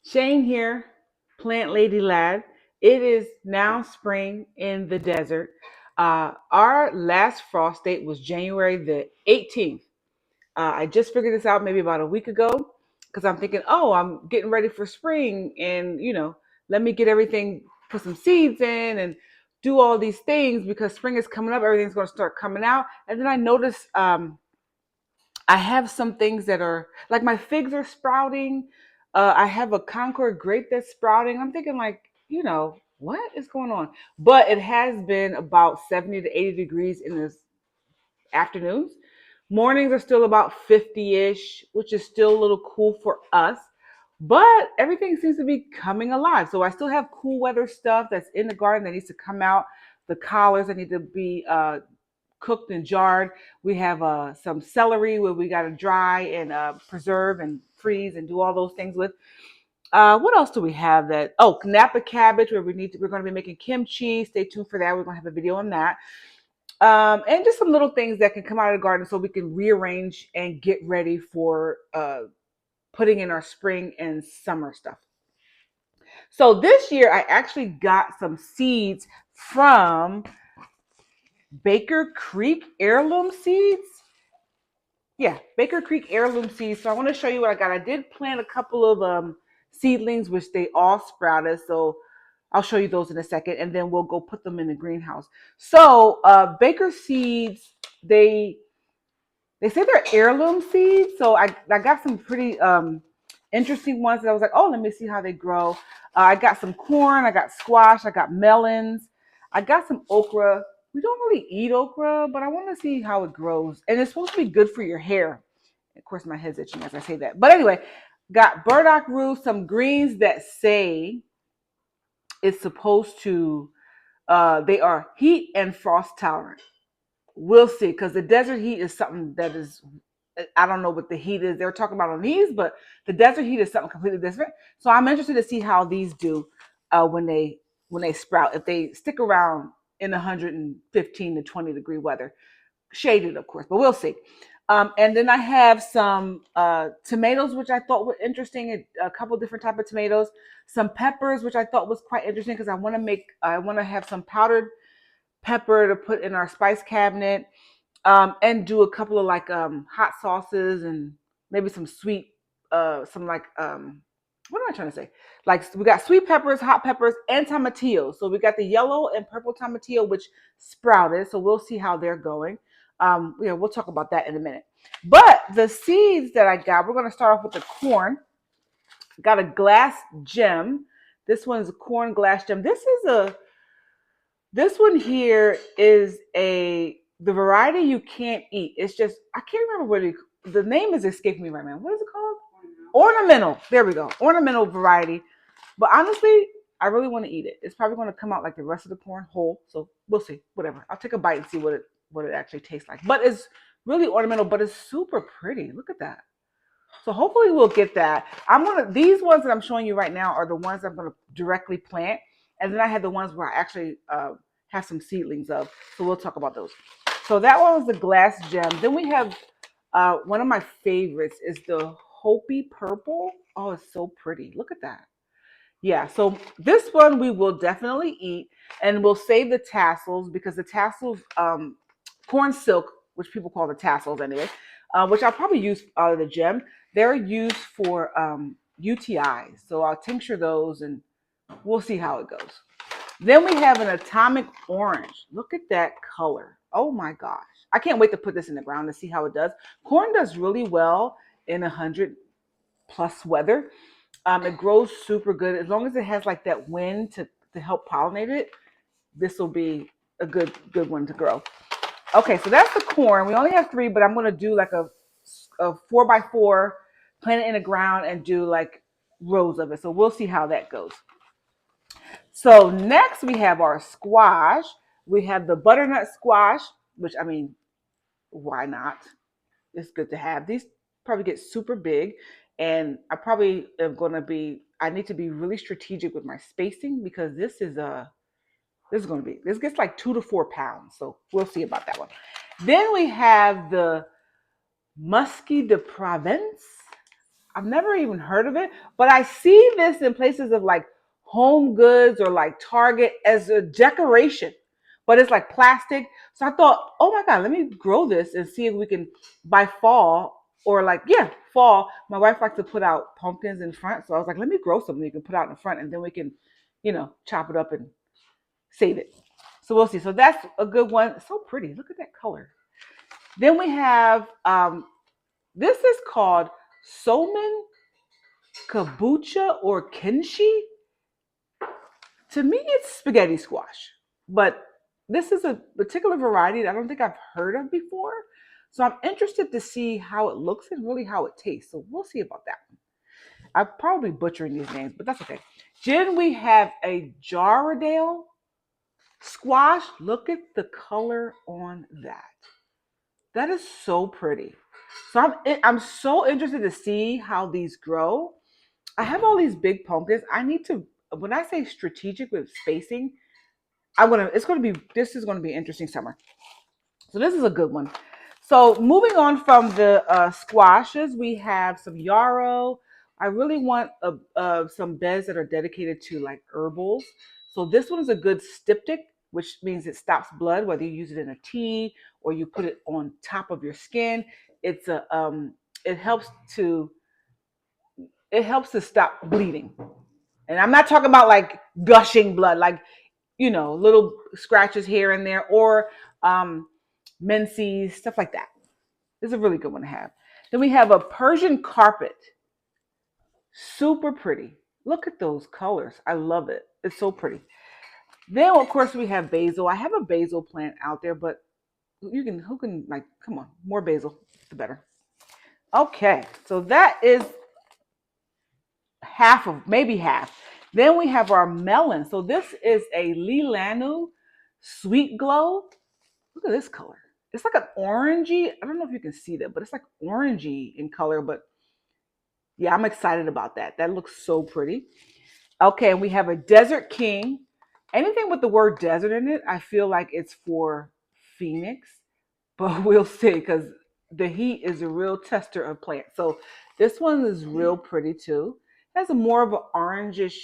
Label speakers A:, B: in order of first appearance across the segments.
A: Shane here, Plant Lady Lad. It is now spring in the desert. Our last frost date was January the 18th. I just figured this out maybe about a week ago because I'm thinking, oh, I'm getting ready for spring and, let me get everything, put some seeds in and do all these things because spring is coming up. Everything's going to start coming out. And then I noticed I have some things that are like my figs are sprouting. I have a Concord grape that's sprouting. I'm thinking like, what is going on? But it has been about 70 to 80 degrees in the afternoons. Mornings are still about 50-ish, which is still a little cool for us. But everything seems to be coming alive. So I still have cool weather stuff that's in the garden that needs to come out. The collards that need to be cooked and jarred. We have some celery where we got to dry and preserve and freeze and do all those things with. What else do we have that? Oh, Napa cabbage where we're going to be making kimchi. Stay tuned for that. We're going to have a video on that. And just some little things that can come out of the garden so we can rearrange and get ready for putting in our spring and summer stuff. So this year I actually got some seeds from Baker Creek heirloom seeds. Yeah, Baker Creek heirloom seeds. So I want to show you what I got. I did plant a couple of seedlings, which they all sprouted. So I'll show you those in a second, and then we'll go put them in the greenhouse. So Baker seeds, they say they're heirloom seeds. So I got some pretty interesting ones that I was like, oh, let me see how they grow. I got some corn, I got squash, I got melons, I got some okra. We don't really eat okra, but I want to see how it grows. And it's supposed to be good for your hair. Of course, my head's itching as I say that. But anyway, got burdock root, some greens that say it's supposed to, they are heat and frost tolerant. We'll see, because the desert heat is something that is, I don't know what the heat is they're talking about on these, but the desert heat is something completely different. So I'm interested to see how these do when they sprout, if they stick around in 115 to 20 degree weather, shaded of course, but we'll see. And then I have some tomatoes, which I thought were interesting, a couple different type of tomatoes, some peppers, which I thought was quite interesting because I want to have some powdered pepper to put in our spice cabinet, and do a couple of like hot sauces and maybe some sweet, some like what am I trying to say? Like we got sweet peppers, hot peppers, and tomatillos. So we got the yellow and purple tomatillo, which sprouted. So we'll see how they're going. We'll talk about that in a minute. But the seeds that I got, we're going to start off with the corn. Got a glass gem. This one's a corn glass gem. This one here is the variety you can't eat. It's just, I can't remember the name is escaping me right now. What is it called? Ornamental. There we go. Ornamental variety. But honestly, I really want to eat it. It's probably going to come out like the rest of the corn whole. So we'll see. Whatever. I'll take a bite and see what it actually tastes like. But it's really ornamental, but it's super pretty. Look at that. So hopefully we'll get that. These ones that I'm showing you right now are the ones I'm going to directly plant. And then I have the ones where I actually have some seedlings of. So we'll talk about those. So that one was the glass gem. Then we have one of my favorites is the Hopi purple. Oh, it's so pretty. Look at that. Yeah, so this one we will definitely eat, and we'll save the tassels because the tassels, corn silk, which people call the tassels anyway, which I'll probably use out of the gem. They're used for UTIs, so I'll tincture those, and we'll see how it goes. Then we have an atomic orange. Look at that color. Oh my gosh. I can't wait to put this in the ground to see how it does. Corn does really well in 100 plus weather. It grows super good. As long as it has like that wind to help pollinate it, this will be a good one to grow. Okay, so that's the corn. We only have 3, but I'm going to do like a 4x4, plant it in the ground and do like rows of it. So we'll see how that goes. So next we have our squash. We have the butternut squash, which I mean, why not? It's good to have. These probably get super big, and I probably am going to be, I need to be really strategic with my spacing because this gets like 2 to 4 pounds. So we'll see about that one. Then we have the Musky de Provence. I've never even heard of it, but I see this in places of like home goods or like Target as a decoration, but it's like plastic. So I thought, oh my God, let me grow this and see if we can by fall or like, yeah, fall. My wife likes to put out pumpkins in front. So I was like, let me grow something you can put out in front and then we can, chop it up and save it. So we'll see. So that's a good one. It's so pretty. Look at that color. Then we have this is called Somen kabucha or kimchi. To me, it's spaghetti squash, but this is a particular variety that I don't think I've heard of before. So I'm interested to see how it looks and really how it tastes. So we'll see about that one. I'm probably butchering these names, but that's okay. Then we have a Jarradale squash. Look at the color on that. That is so pretty. So I'm so interested to see how these grow. I have all these big pumpkins. I need to when I say strategic with spacing, this is gonna be an interesting summer. So this is a good one. So moving on from the squashes, we have some yarrow. I really want some beds that are dedicated to like herbals. So this one is a good styptic, which means it stops blood, whether you use it in a tea or you put it on top of your skin. It's a it helps to it helps to stop bleeding. And I'm not talking about like gushing blood, like little scratches here and there, or menses, stuff like that. This is a really good one to have. Then we have a Persian carpet. Super pretty. Look at those colors. I love it. It's so pretty. Then of course we have basil. I have a basil plant out there, but who can like come on, more basil, the better. Okay, so that is half of maybe half. Then we have our melon. So this is a Lilanu Sweet Glow. Look at this color. It's like an orangey. I don't know if you can see that, but it's like orangey in color. But yeah, I'm excited about that. That looks so pretty. Okay, and we have a Desert King. Anything with the word desert in it, I feel like it's for Phoenix, but we'll see because the heat is a real tester of plants. So this one is real pretty too. It has a more of an orangish,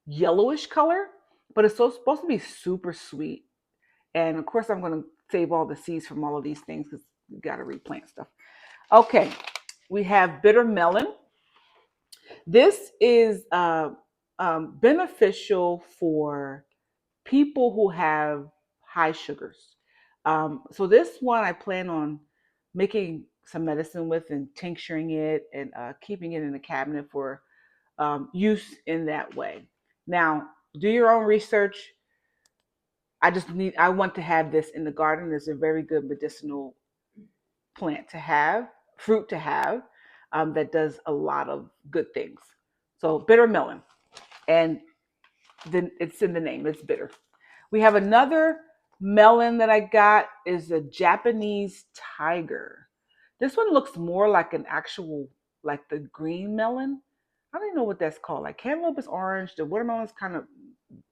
A: yellowish color, but it's so supposed to be super sweet. And of course, I'm going to save all the seeds from all of these things because you got to replant stuff. Okay, we have bitter melon. This is beneficial for people who have high sugars. So this one I plan on making some medicine with and tincturing it and keeping it in the cabinet for use in that way. Now, do your own research. I want to have this in the garden. It's a very good medicinal plant to have, fruit to have, that does a lot of good things. So bitter melon, and then it's in the name. It's bitter. We have another melon that I got is a Japanese tiger. This one looks more like an actual, like the green melon. I don't even know what that's called. Like cantaloupe is orange, the watermelon is kind of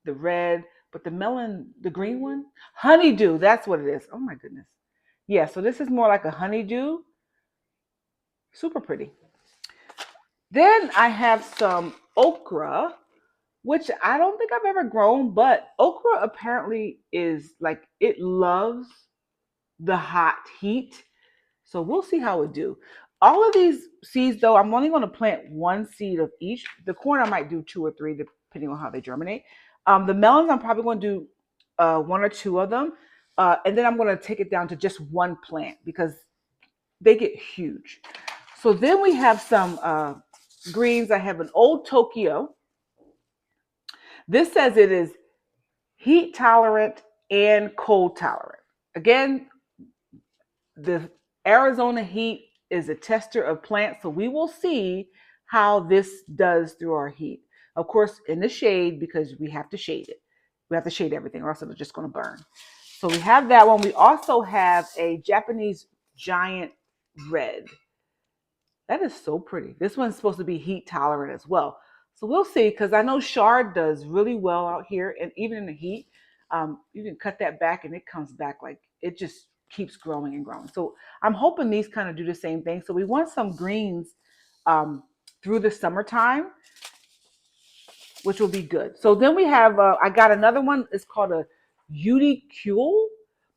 A: the red, but the melon, the green one, honeydew, that's what it is. Oh my goodness. Yeah, so this is more like a honeydew. Super pretty. Then I have some okra, which I don't think I've ever grown, but okra apparently is like it loves the hot heat. So we'll see how it do. All of these seeds though, I'm only going to plant one seed of each. The corn I might do two or three depending on how they germinate. The melons I'm probably going to do one or two of them. And then I'm going to take it down to just one plant because they get huge. So then we have some greens. I have an old Tokyo. This says it is heat tolerant and cold tolerant. Again, the Arizona heat is a tester of plants, so we will see how this does through our heat. Of course, in the shade because we have to shade it. We have to shade everything, or else it's just going to burn. So we have that one. We also have a Japanese giant red. That is so pretty. This one's supposed to be heat tolerant as well. So we'll see, because I know chard does really well out here, and even in the heat, you can cut that back and it comes back like it just keeps growing and growing. So I'm hoping these kind of do the same thing. So we want some greens through the summertime, which will be good. So then we have, I got another one. It's called a Uticule,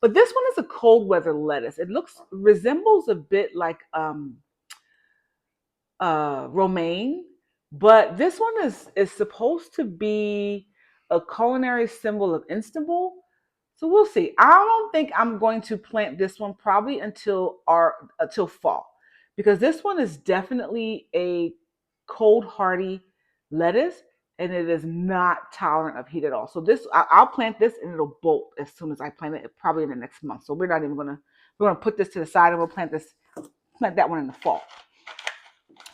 A: but this one is a cold weather lettuce. It resembles a bit like romaine, but this one is supposed to be a culinary symbol of Istanbul. So we'll see. I don't think I'm going to plant this one probably until fall, because this one is definitely a cold hardy lettuce, and it is not tolerant of heat at all. So I'll plant this and it'll bolt as soon as I plant it, probably in the next month. So we're gonna put this to the side and we'll plant that one in the fall.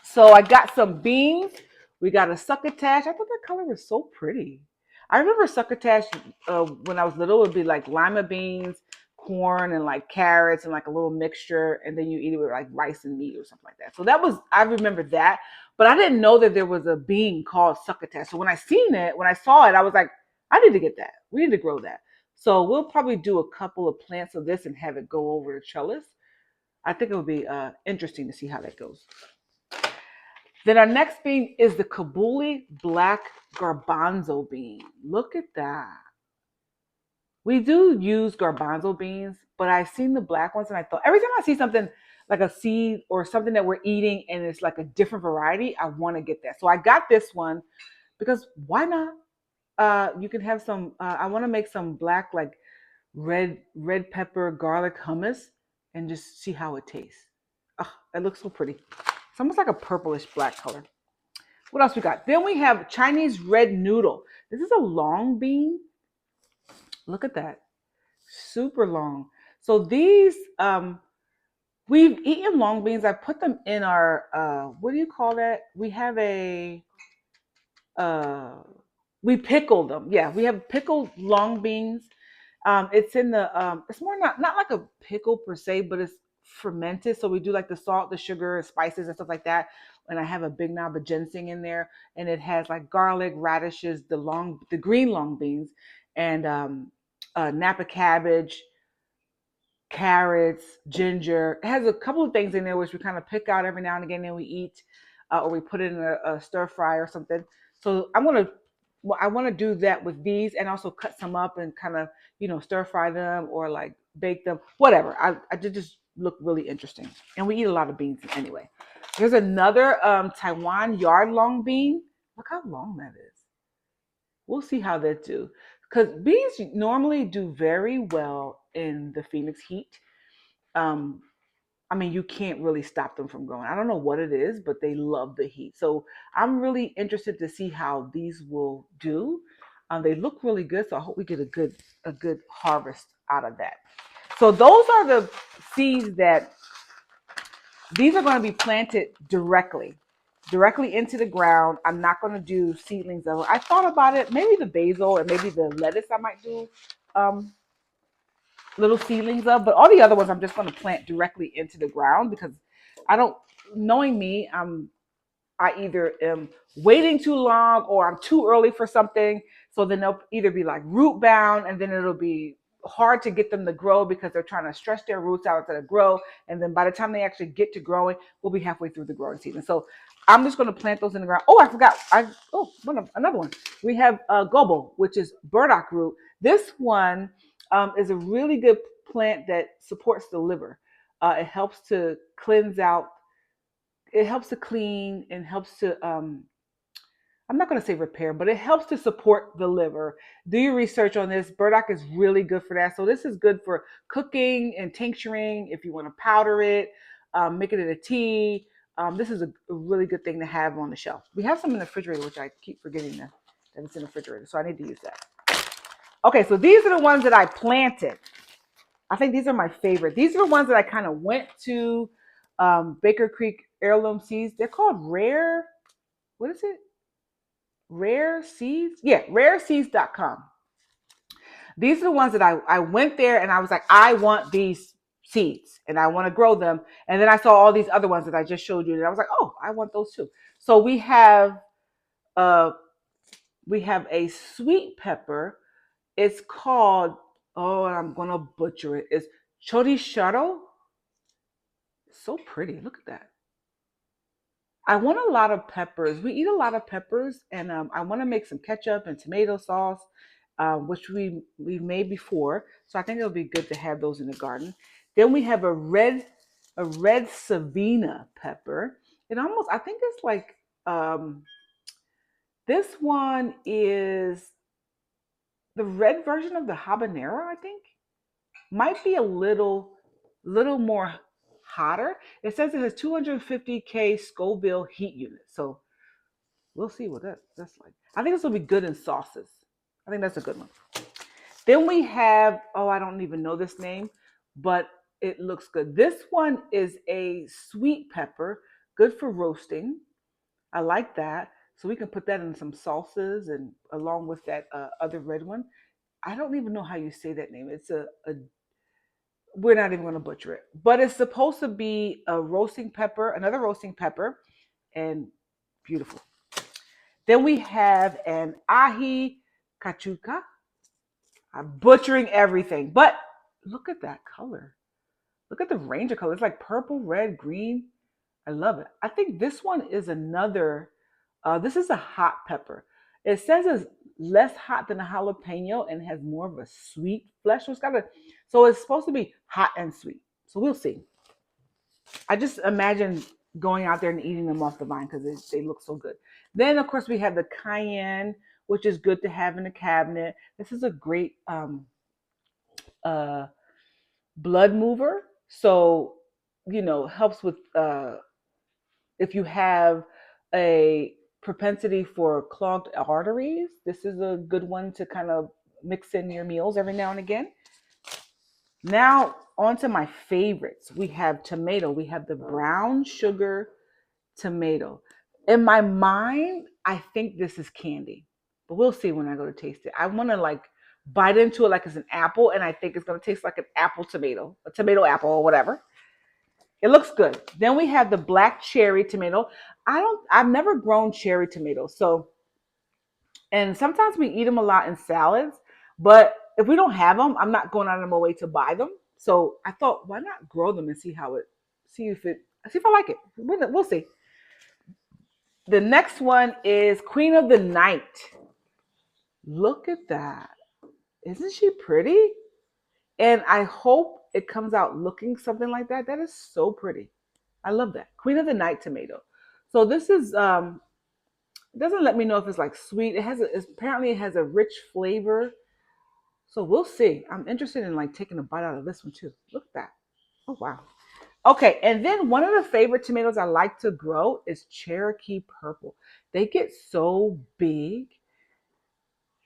A: So I got some beans. We got a succotash. I thought that color was so pretty. I remember succotash when I was little. It would be like lima beans, corn, and like carrots, and like a little mixture, and then you eat it with like rice and meat or something like that. So I remember that, but I didn't know that there was a bean called succotash. So when I saw it, I was like, I need to get that. We need to grow that. So we'll probably do a couple of plants of this and have it go over the trellis. I think it would be interesting to see how that goes. Then our next bean is the Kabuli black garbanzo bean. Look at that. We do use garbanzo beans, but I've seen the black ones and I thought every time I see something like a seed or something that we're eating and it's like a different variety, I want to get that. So I got this one because why not? You can have some, I want to make some black, like red pepper garlic hummus and just see how it tastes. Oh, it looks so pretty. It's almost like a purplish black color. What else we got? Then we have Chinese red noodle. This is a long bean. Look at that. Super long. So these, we've eaten long beans. I put them in our, what do you call that? Uh, we pickle them. Yeah, we have pickled long beans. It's in the, it's more not like a pickle per se, but it's fermented. So we do like the salt, the sugar, spices, and stuff like that. And I have a big knob of ginseng in there, and it has like garlic, radishes, the green long beans, and Napa cabbage, carrots, ginger. It has a couple of things in there which we kind of pick out every now and again, and we eat, or we put it in a stir fry or something. So I want to do that with these, and also cut some up and kind of stir fry them or like bake them, whatever. I just look really interesting, and we eat a lot of beans anyway. There's another Taiwan yard long bean. Look how long that is. We'll see how that do, because beans normally do very well in the Phoenix heat. Um, I mean, you can't really stop them from growing. I don't know what it is, but they love the heat. So I'm really interested to see how these will do. They look really good, so I hope we get a good harvest out of that. So those are the seeds that these are going to be planted directly into the ground. I'm not going to do seedlings of it. I thought about it, maybe the basil and maybe the lettuce I might do um, little seedlings of, but all the other ones I'm just going to plant directly into the ground because I don't, knowing me, I either am waiting too long or I'm too early for something. So then they'll either be like root bound and then it'll be hard to get them to grow because they're trying to stretch their roots out instead of grow. And then by the time they actually get to growing, we'll be halfway through the growing season. So I'm just going to plant those in the ground. Oh, I forgot. Another one. We have gobo, which is burdock root. This one is a really good plant that supports the liver. It helps to cleanse out, it helps to clean and helps to I'm not going to say repair, but it helps to support the liver. Do your research on this. Burdock is really good for that. So this is good for cooking and tincturing if you want to powder it, make it in a tea. This is a really good thing to have on the shelf. We have some in the refrigerator, which I keep forgetting that it's in the refrigerator, so I need to use that. Okay, so these are the ones that I planted. I think these are my favorite. These are the ones that I kind of went to Baker Creek Heirloom Seeds. They're called Rare. What is it? Rare Seeds? Yeah, rareseeds.com. These are the ones that I went there and I was like, I want these seeds and I want to grow them. And then I saw all these other ones that I just showed you and I was like, oh, I want those too. So uh we have a sweet pepper. It's called, oh, and I'm gonna butcher it. It's chorisharo. So pretty. Look at that. I want a lot of peppers. We eat a lot of peppers, and I want to make some ketchup and tomato sauce, which we made before. So I think it'll be good to have those in the garden. Then we have a red Savina pepper. It almost I think it's like this one is the red version of the habanero. I think might be a little more hotter. It says it has 250K Scoville heat unit. So we'll see what that's like. I think this will be good in sauces. I think that's a good one. Then we have, oh, I don't even know this name, but it looks good. This one is a sweet pepper, good for roasting. I like that. So we can put that in some salsas and along with that other red one. I don't even know how you say that name. It's a we're not even going to butcher it, but it's supposed to be a roasting pepper, another roasting pepper, and beautiful. Then we have an ahi cachuca. I'm butchering everything, but look at that color. Look at the range of colors. It's like purple, red, green. I love it. I think this one is another, this is a hot pepper. It says it's less hot than a jalapeno and has more of a sweet flesh. So it's supposed to be hot and sweet. So we'll see. I just imagine going out there and eating them off the vine because they look so good. Then, of course, we have the cayenne, which is good to have in the cabinet. This is a great uh, blood mover. So, helps with if you have a propensity for clogged arteries. This is a good one to kind of mix in your meals every now and again. Now, on to my favorites. We have tomato. We have the brown sugar tomato. In my mind, I think this is candy, but we'll see when I go to taste it. I want to like bite into it like it's an apple, and I think it's going to taste like an apple tomato, a tomato apple or whatever. It looks good. Then we have the black cherry tomato. I've never grown cherry tomatoes. So, and sometimes we eat them a lot in salads, but if we don't have them, I'm not going out of my way to buy them. So I thought, why not grow them and see if I like it. We'll see. The next one is Queen of the Night. Look at that. Isn't she pretty? And I hope it comes out looking something like that. That is so pretty. I love that. Queen of the Night tomato. So this is it doesn't let me know if it's like sweet. Apparently it has a rich flavor. So we'll see. I'm interested in like taking a bite out of this one too. Look at that. Oh wow. Okay, and then one of the favorite tomatoes I like to grow is Cherokee Purple. They get so big,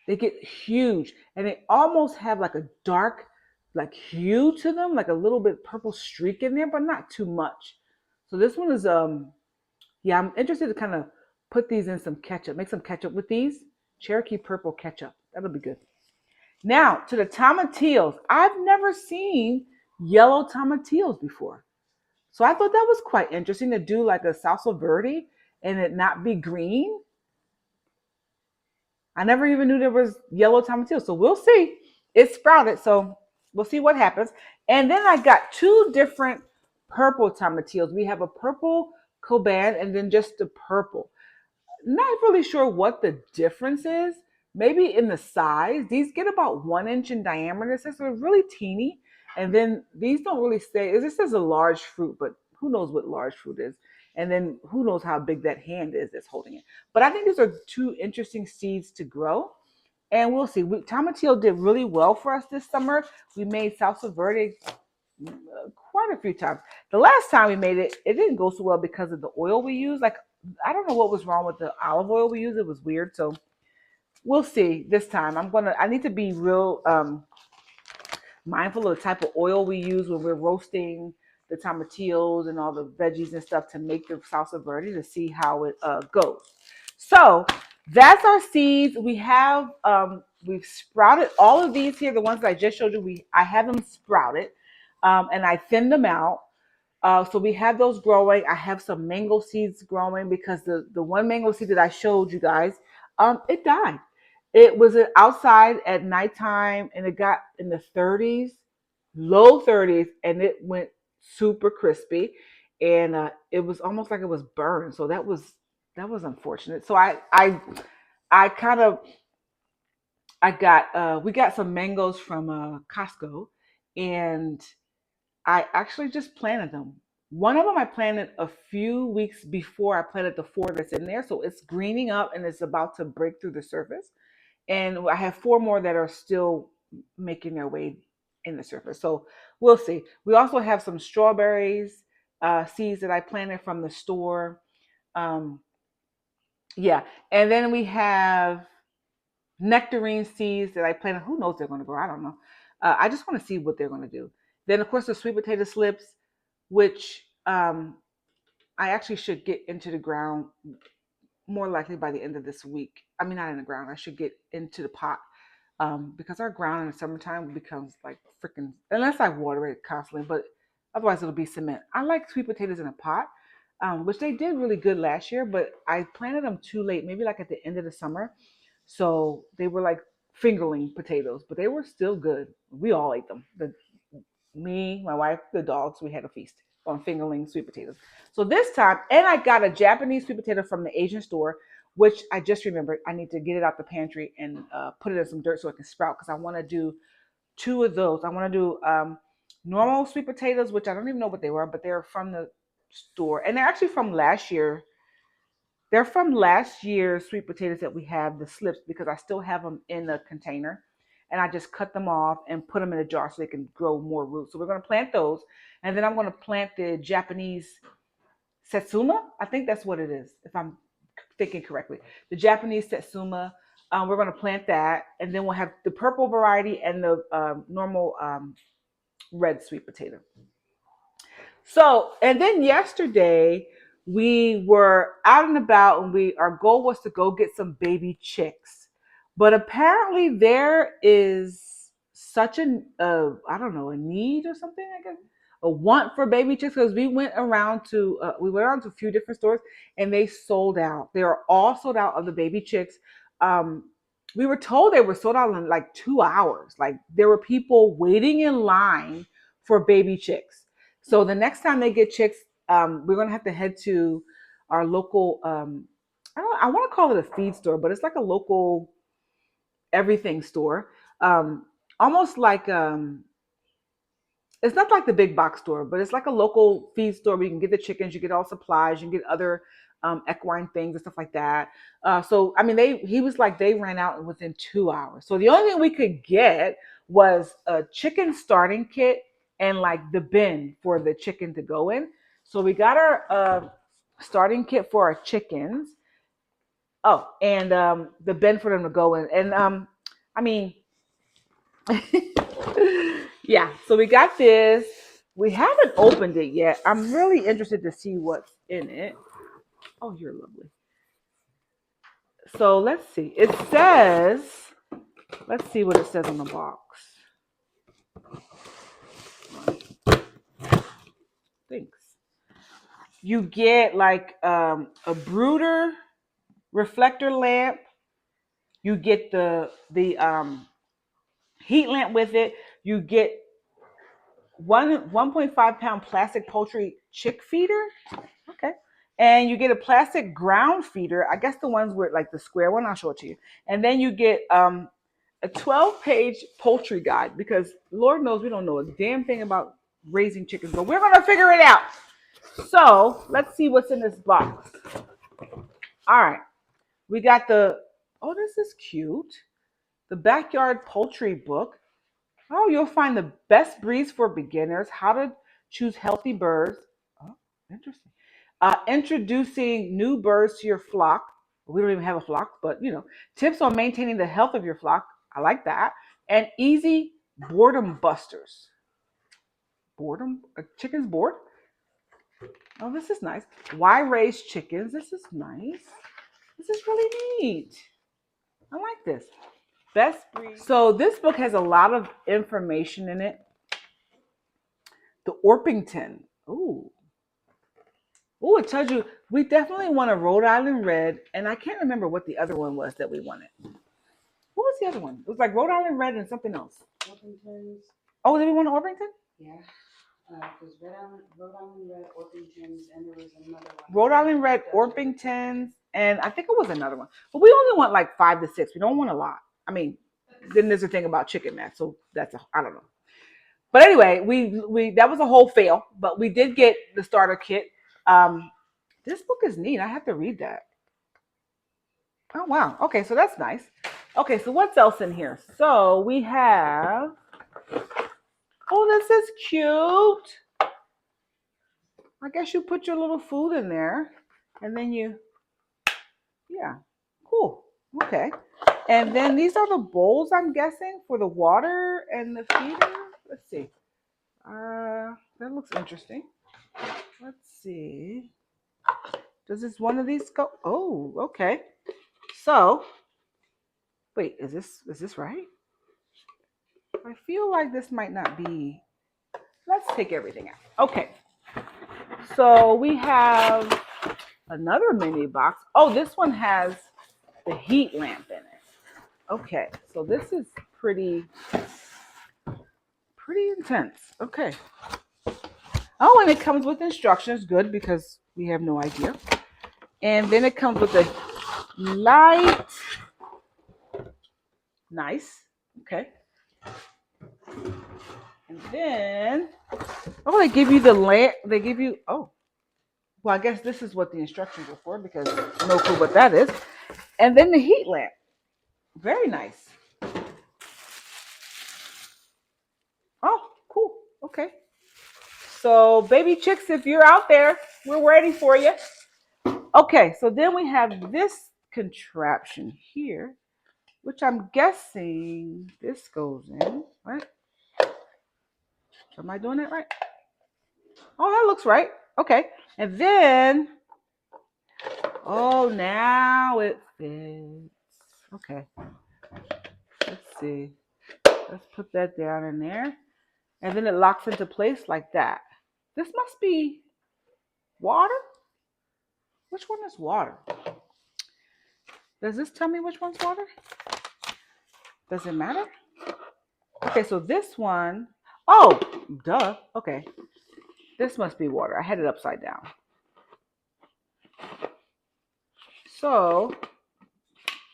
A: they get huge, and they almost have like a dark, like hue to them, like a little bit purple streak in there, but not too much. So this one is yeah, I'm interested to kind of put these in some ketchup, make some ketchup with these. Cherokee Purple ketchup. That'll be good. Now to the tomatillos. I've never seen yellow tomatillos before. So I thought that was quite interesting to do like a salsa verde and it not be green. I never even knew there was yellow tomatillo. So we'll see. It sprouted, so we'll see what happens. And then I got two different purple tomatillos. We have a purple Coban and then just the purple. Not really sure what the difference is. Maybe in the size. These get about 1 inch in diameter. So they're really teeny. And then these don't really say, this says a large fruit, but who knows what large fruit is. And then who knows how big that hand is that's holding it. But I think these are two interesting seeds to grow. And we'll see. Tomatillo did really well for us this summer. We made salsa verde quite a few times. The last time we made it, it didn't go so well because of the oil we used. Like, I don't know what was wrong with the olive oil we used. It was weird. So we'll see this time. I need to be real mindful of the type of oil we use when we're roasting the tomatillos and all the veggies and stuff to make the salsa verde to see how it goes. So that's our seeds. We've sprouted all of these here. The ones that I just showed you, I have them sprouted, and I thinned them out. So we have those growing. I have some mango seeds growing because the one mango seed that I showed you guys, it died. It was outside at nighttime and it got in the 30s, low 30s, and it went super crispy. and it was almost like it was burned. So that was unfortunate. So I kind of I got we got some mangoes from Costco, and I actually just planted them. One of them I planted a few weeks before I planted the four that's in there, so it's greening up and it's about to break through the surface. And I have four more that are still making their way in the surface. So we'll see. We also have some strawberries seeds that I planted from the store. Um, yeah, and then we have nectarine seeds that I planted. Who knows they're going to grow? I don't know. I just want to see what they're going to do. Then of course the sweet potato slips, which I actually should get into the ground more likely by the end of this week. I mean, not in the ground. I should get into the pot because our ground in the summertime becomes like freaking, unless I water it constantly, but otherwise it'll be cement. I like sweet potatoes in a pot, which they did really good last year, but I planted them too late, maybe like at the end of the summer. So they were like fingerling potatoes, but they were still good. We all ate them. Me, my wife, the dogs, we had a feast on fingerling sweet potatoes. So this time, and I got a Japanese sweet potato from the Asian store, which I just remembered. I need to get it out the pantry and put it in some dirt so it can sprout because I want to do two of those. I want to do normal sweet potatoes, which I don't even know what they were, but they're from the store. And they're actually from last year. They're from last year's sweet potatoes that we have, the slips, because I still have them in the container. And I just cut them off and put them in a jar so they can grow more roots. So we're going to plant those. And then I'm going to plant the Japanese Satsuma. I think that's what it is, if I'm thinking correctly. The Japanese Satsuma. We're going to plant that. And then we'll have the purple variety and the normal red sweet potato. So, and then yesterday we were out and about, and our goal was to go get some baby chicks. But apparently there is such I don't know, a need or something, I guess, a want for baby chicks because we went around to a few different stores and they sold out. They are all sold out of the baby chicks. Um, we were told they were sold out in like 2 hours. Like there were people waiting in line for baby chicks. So the next time they get chicks, we're gonna have to head to our local. I want to call it a feed store, but it's like a local everything store. Um, Almost like it's not like the big box store, but it's like a local feed store where you can get the chickens, you get all supplies, you can get other equine things and stuff like that. So I mean, he was like they ran out within 2 hours. So the only thing we could get was a chicken starting kit and like the bin for the chicken to go in. So we got our starting kit for our chickens. Oh, and the bin for them to go in. And I mean, yeah, so we got this. We haven't opened it yet. I'm really interested to see what's in it. Oh, you're lovely. So let's see. Let's see what it says on the box. Thanks. You get like a brooder reflector lamp. You get the heat lamp with it. You get 1.5 pound plastic poultry chick feeder. Okay. And you get a plastic ground feeder. I guess the ones with like the square one, I'll show it to you. And then you get a 12-page poultry guide because Lord knows we don't know a damn thing about raising chickens, but we're gonna figure it out. So let's see what's in this box. All right. We got oh, this is cute. The backyard poultry book. Oh, you'll find the best breeds for beginners, how to choose healthy birds. Oh, interesting. Introducing new birds to your flock. We don't even have a flock, but tips on maintaining the health of your flock. I like that. And easy boredom busters. Boredom? A chicken's bored? Oh, this is nice. Why raise chickens? This is nice. This is really neat. I like this. Best breed. So this book has a lot of information in it. The Orpington. Ooh. Oh, it tells you we definitely want a Rhode Island Red, and I can't remember what the other one was that we wanted. What was the other one? It was like Rhode Island Red and something else. Orpingtons. Oh, did we want an Orpington?
B: Yeah. Rhode Island Red Orpingtons, and there was another one.
A: Rhode Island Red Orpingtons, and I think it was another one. But we only want like 5 to 6. We don't want a lot. I mean, then there's a thing about chicken that, so that's I don't know. But anyway, we that was a whole fail, but we did get the starter kit. Um, this book is neat. I have to read that. Oh wow. Okay, so that's nice. Okay, so what's else in here? So we have. Oh, this is cute. I guess you put your little food in there, and then you. Yeah. Cool. Okay. And then these are the bowls, I'm guessing, for the water and the feeder. Let's see. That looks interesting. Let's see. Does this one of these go? Oh, okay. So, wait, is this right? I feel like this might not be. Let's take everything out. Okay. So we have another mini box. Oh, this one has the heat lamp in it. Okay. So this is pretty intense. Okay. Oh, and it comes with instructions. Good, because we have no idea. And then it comes with a light. Nice. Okay. And then, oh, they give you the lamp. They give you, oh, well, I guess this is what the instructions are for because no clue what that is. And then the heat lamp. Very nice. Oh, cool. Okay. So, baby chicks, if you're out there, we're ready for you. Okay, so then we have this contraption here, which I'm guessing this goes in, right? Am I doing that right? Oh, that looks right. Okay. And then, oh, now it fits. Okay. Let's see. Let's put that down in there. And then it locks into place like that. This must be water? Which one is water? Does this tell me which one's water? Does it matter? Okay, so this one, oh, duh. Okay. This must be water. I had it upside down. So,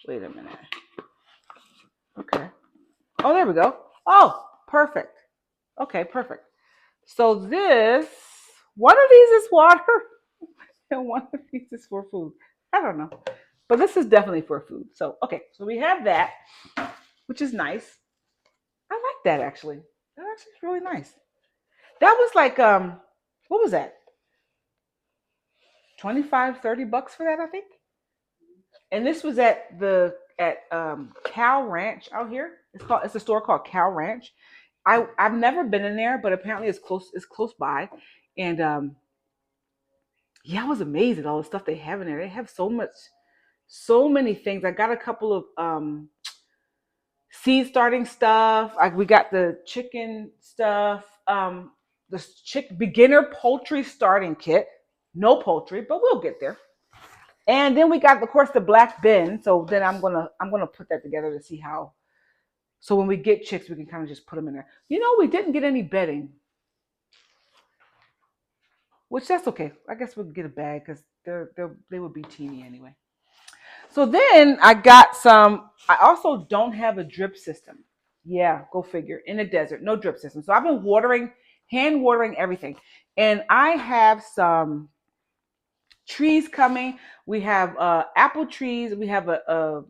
A: wait a minute. Okay. Oh, there we go. Oh, perfect. Okay, perfect. So this, one of these is water and one of these is for food. I don't know. But this is definitely for food. So, okay. So we have that, which is nice. I like that actually. That actually is really nice. That was like, what was that? 25, $30 for that, I think. And this was at Cal Ranch out here. It's a store called Cal Ranch. I've never been in there, but apparently it's close by. And yeah, I was amazed at all the stuff they have in there. They have so many things. I got a couple of seed starting stuff. Like we got the chicken stuff, the beginner poultry starting kit. No poultry, but we'll get there. And then we got, of course, the black bin. So then I'm gonna put that together to see how. So when we get chicks, we can kind of just put them in there. We didn't get any bedding, which that's okay. I guess we'll get a bag because they would be teeny anyway. So then I got some. I also don't have a drip system. Yeah, go figure. In the desert, no drip system. So I've been hand watering everything, and I have some trees coming. We have apple trees. We have a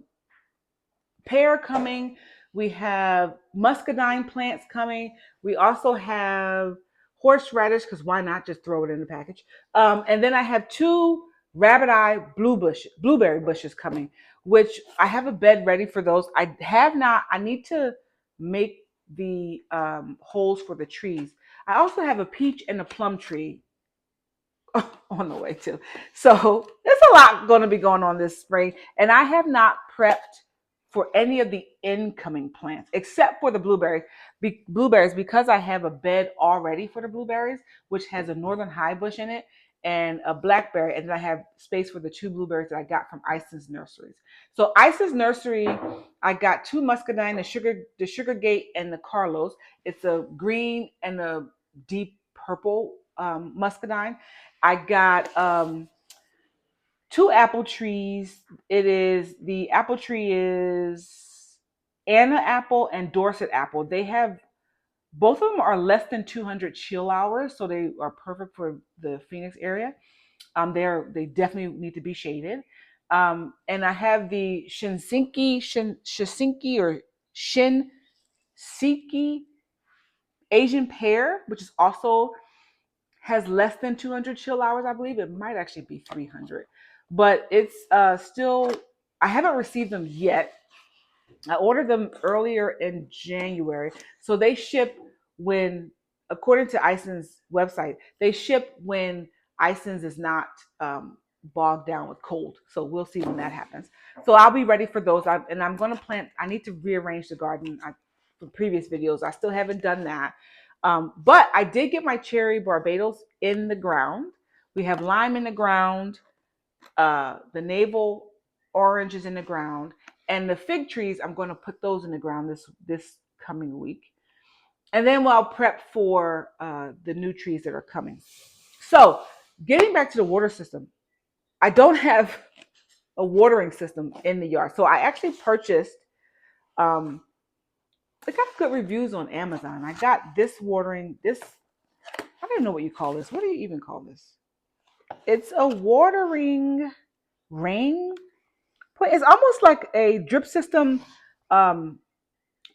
A: pear coming. We have muscadine plants coming. We also have horseradish because why not just throw it in the package? And then I have two rabbit eye blueberry bushes coming, which I have a bed ready for those. I have not. I need to make the holes for the trees. I also have a peach and a plum tree on the way too. So there's a lot going to be going on this spring, and I have not prepped for any of the incoming plants except for the blueberries because I have a bed already for the blueberries, which has a northern high bush in it and a blackberry, and then I have space for the two blueberries that I got from Ice's Nurseries. So Ice's Nursery, I got two muscadine, the sugar gate, and the Carlos. It's a green and a deep purple muscadine. I got two apple trees. It is the apple tree is Anna apple and Dorset apple. They have both of them are less than 200 chill hours, so they are perfect for the Phoenix area. They definitely need to be shaded. And I have the Shinseki or Shinseki Asian pear, which is also has less than 200 chill hours. I believe it might actually be 300, but it's still. I haven't received them yet. I ordered them earlier in January. So they ship when, according to Ison's website, they ship when Ison's is not bogged down with cold. So we'll see when that happens. So I'll be ready for those. And I'm going to plant, I need to rearrange the garden from previous videos. I still haven't done that. But I did get my cherry Barbados in the ground. We have lime in the ground. The navel orange is in the ground, and the fig trees I'm going to put those in the ground this coming week, and then I'll prep for the new trees that are coming. So, getting back to the water system, I don't have a watering system in the yard, so I actually purchased. Um, I got good reviews on Amazon. I got this watering. This I don't even know what you call this. What do you even call this? It's a watering rain. It's almost like a drip system um,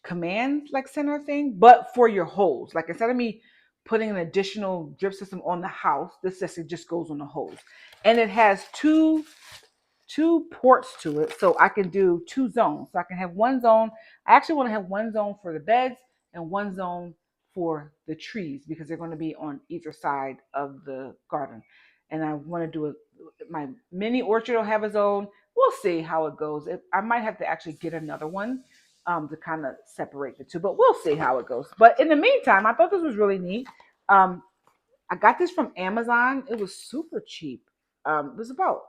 A: command like center thing, but for your hose. Like instead of me putting an additional drip system on the house, this system just goes on the hose. And it has two ports to it, so I can do two zones. So I can have one zone. I actually want to have one zone for the beds and one zone for the trees because they're going to be on either side of the garden. And I want to do it. My mini orchard will have a zone. We'll see how it goes. I might have to actually get another one to kind of separate the two, but we'll see how it goes. But in the meantime, I thought this was really neat. Um, I got this from Amazon. It was super cheap. It was about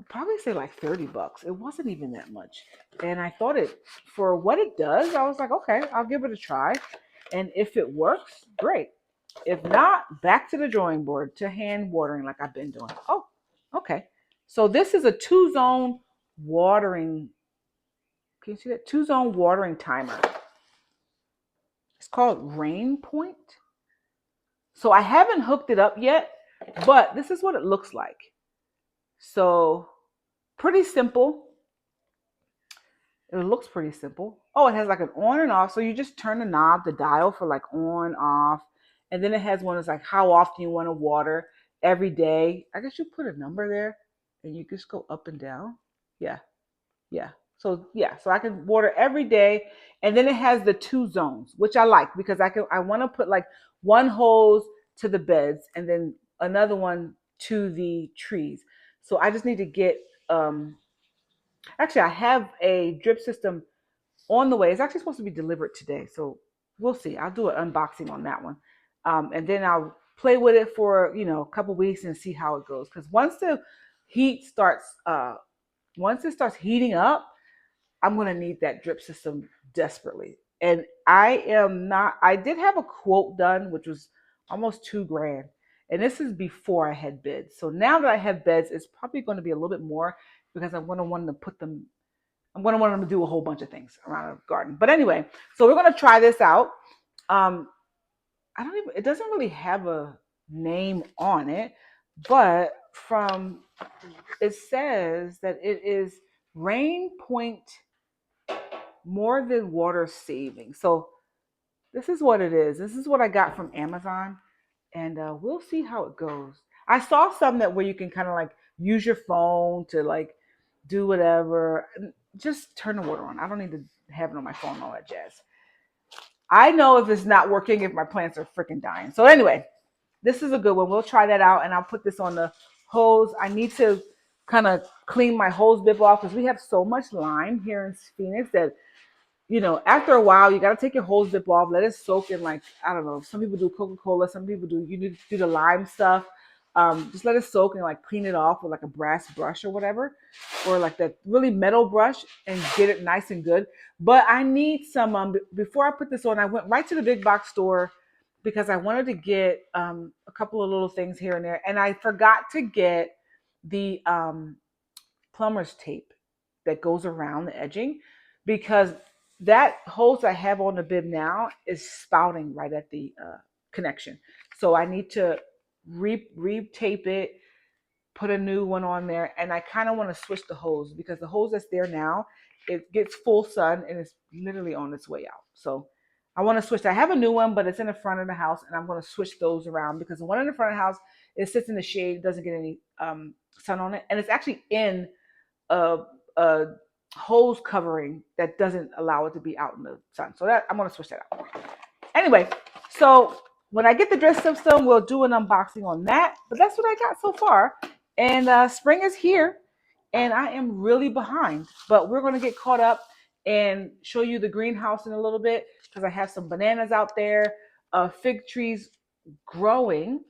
A: I'd probably say like $30. It wasn't even that much. And I thought it for what it does, I was like, okay, I'll give it a try. And if it works, great. If not, back to the drawing board to hand watering like I've been doing. Oh, okay. So this is a two-zone watering. Can you see that? Two-zone watering timer. It's called Rain Point. So I haven't hooked it up yet, but this is what it looks like. So pretty simple. It looks pretty simple. Oh, it has like an on and off. So you just turn the knob, the dial for like on, off. And then it has one that's like how often you want to water every day. I guess you put a number there and you just go up and down. Yeah, yeah. So I can water every day. And then it has the two zones, which I like because I want to put like one hose to the beds and then another one to the trees. So I just need to get actually I have a drip system on the way. It's actually supposed to be delivered today, so we'll see. I'll do an unboxing on that one, and then I'll play with it for a couple weeks and see how it goes. Because heat starts, once it starts heating up, I'm gonna need that drip system desperately. And I am not. I did have a quote done, which was almost $2,000, and this is before I had beds. So now that I have beds, it's probably going to be a little bit more because I'm going to want to put them I'm going to want them to do a whole bunch of things around the garden. But anyway, so we're going to try this out. Um, it doesn't really have a name on it, but it says that it is Rain Point More Than Water Saving. So this is what it is. This is what I got from Amazon, and we'll see how it goes. I saw some that where you can kind of like use your phone to like do whatever. Just turn the water on. I don't need to have it on my phone and all that jazz. I know if it's not working, if my plants are freaking dying. So anyway, this is a good one. We'll try that out, and I'll put this on the hose. I need to kind of clean my hose bib off because we have so much lime here in Phoenix that after a while, you got to take your hose dip off, let it soak in like, I don't know, some people do Coca-Cola, some people you need to do the lime stuff. Just let it soak and like clean it off with like a brass brush or whatever, or like that really metal brush and get it nice and good. But I need some, before I put this on, I went right to the big box store, because I wanted to get a couple of little things here and there, and I forgot to get the plumber's tape that goes around the edging because that hose I have on the bib now is spouting right at the connection. So I need to re-tape it, put a new one on there, and I kind of want to switch the hose because the hose that's there now, it gets full sun and it's literally on its way out. So I want to switch. I have a new one, but it's in the front of the house, and I'm going to switch those around because the one in the front of the house, it sits in the shade, doesn't get any sun on it, and it's actually in a, a hose covering that doesn't allow it to be out in the sun. So that I'm going to switch that out. Anyway, so when I get the dress system, we'll do an unboxing on that. But that's what I got so far. And spring is here, and I am really behind. But we're going to get caught up and show you the greenhouse in a little bit because I have some bananas out there, fig trees growing,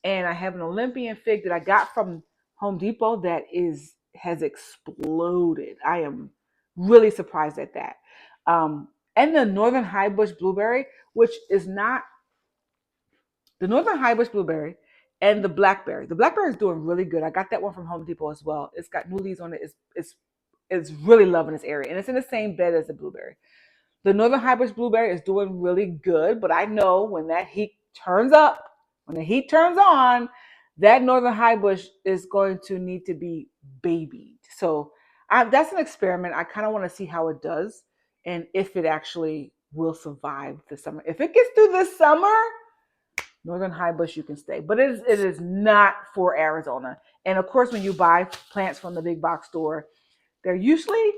A: and I have an Olympian fig that I got from Home Depot that has exploded. I am really surprised at that. And the Northern High Bush blueberry, which is not the Northern High Bush blueberry and the blackberry. The blackberry is doing really good. I got that one from Home Depot as well. It's got new leaves on it. It's really loving this area, and it's in the same bed as the blueberry. The Northern High Bush blueberry is doing really good, but I know when that heat turns up, when the heat turns on, that Northern High Bush is going to need to be babied. So that's an experiment. I kind of want to see how it does and if it actually will survive the summer. If it gets through this summer, Northern High Bush, you can stay. But it is not for Arizona. And of course, when you buy plants from the big box store, they're usually,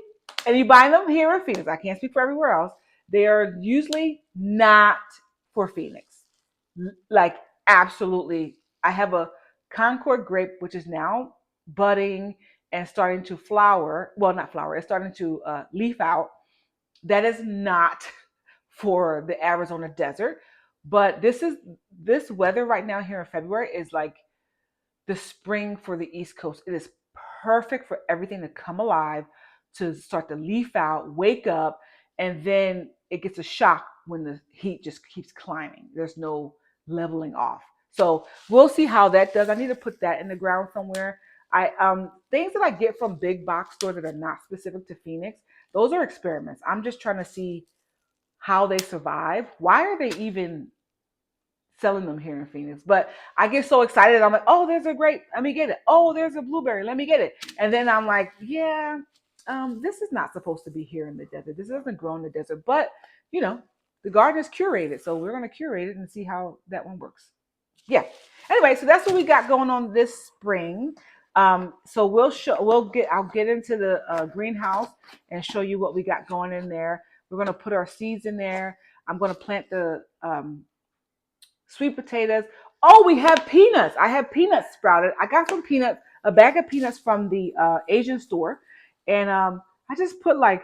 A: and you buy them here in Phoenix, I can't speak for everywhere else, they are usually not for Phoenix. Like, absolutely. I have a Concord grape, which is now budding and starting to flower. Well, not flower, it's starting to leaf out. That is not for the Arizona desert. But this weather right now here in February is like the spring for the East Coast. It is perfect for everything to come alive, to start to leaf out, wake up, and then it gets a shock when the heat just keeps climbing. There's no leveling off. So we'll see how that does. I need to put that in the ground somewhere. I things that I get from big box store that are not specific to Phoenix, those are experiments. I'm just trying to see how they survive. Why are they even selling them here in Phoenix? But I get so excited. I'm like, oh, there's a grape. Let me get it. Oh, there's a blueberry. Let me get it. And then I'm like, yeah, this is not supposed to be here in the desert. This doesn't grow in the desert. But, you know, the garden is curated. So we're going to curate it and see how that one works. Yeah. Anyway, so that's what we got going on this spring. So I'll get into the greenhouse and show you what we got going in there. We're going to put our seeds in there. I'm going to plant the sweet potatoes. Oh, we have peanuts. I have peanuts sprouted. I got some peanuts, a bag of peanuts from the Asian store. And I just put like,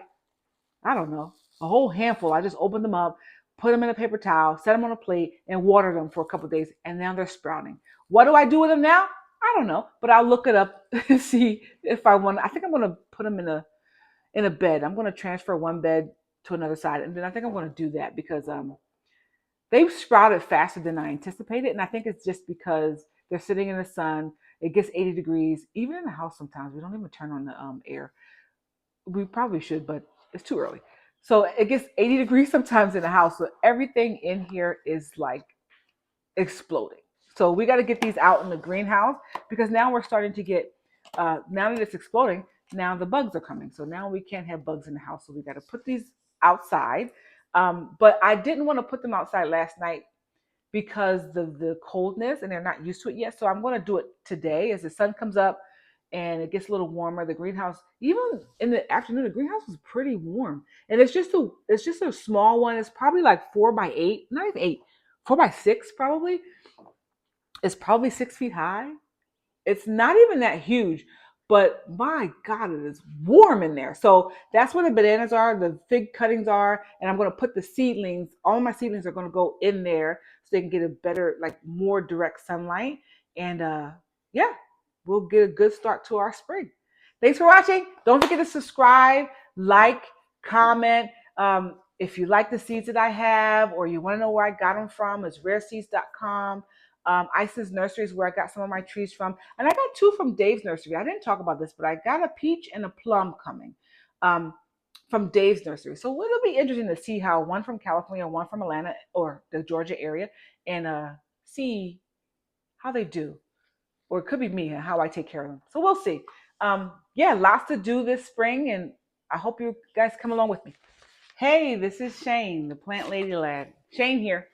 A: I don't know, a whole handful. I just opened them up, put them in a paper towel, set them on a plate, and water them for a couple of days. And now they're sprouting. What do I do with them now? I don't know, but I'll look it up and see if I want. I think I'm going to put them in a bed. I'm going to transfer one bed to another side, and then I think I'm going to do that because they've sprouted faster than I anticipated. And I think it's just because they're sitting in the sun. It gets 80 degrees. Even in the house sometimes, we don't even turn on the air. We probably should, but it's too early. So it gets 80 degrees sometimes in the house. So everything in here is like exploding. So we got to get these out in the greenhouse because now we're starting to get, now that it's exploding, now the bugs are coming. So now we can't have bugs in the house. So we got to put these outside. But I didn't want to put them outside last night because the coldness and they're not used to it yet. So I'm going to do it today as the sun comes up and it gets a little warmer. The greenhouse, even in the afternoon, the greenhouse is pretty warm. And it's just a small one. It's probably like 4x8, not even 8, 4x6 probably. It's probably 6 feet high. It's not even that huge, but my God, it is warm in there. So that's where the bananas are, the fig cuttings are, and I'm going to put the seedlings. All my seedlings are going to go in there so they can get a better, like more direct sunlight. And yeah, we'll get a good start to our spring. Thanks for watching. Don't forget to subscribe, like, comment. If you like the seeds that I have, or you want to know where I got them from, it's rareseeds.com. Iceland's Nursery is where I got some of my trees from. And I got two from Dave's Nursery. I didn't talk about this, but I got a peach and a plum coming um, from Dave's Nursery. So it'll be interesting to see how one from California, one from Atlanta or the Georgia area, and see how they do. Or it could be me and how I take care of them. So we'll see. Yeah, lots to do this spring, and I hope you guys come along with me. Hey, this is Shane, the plant lady lad. Shane here.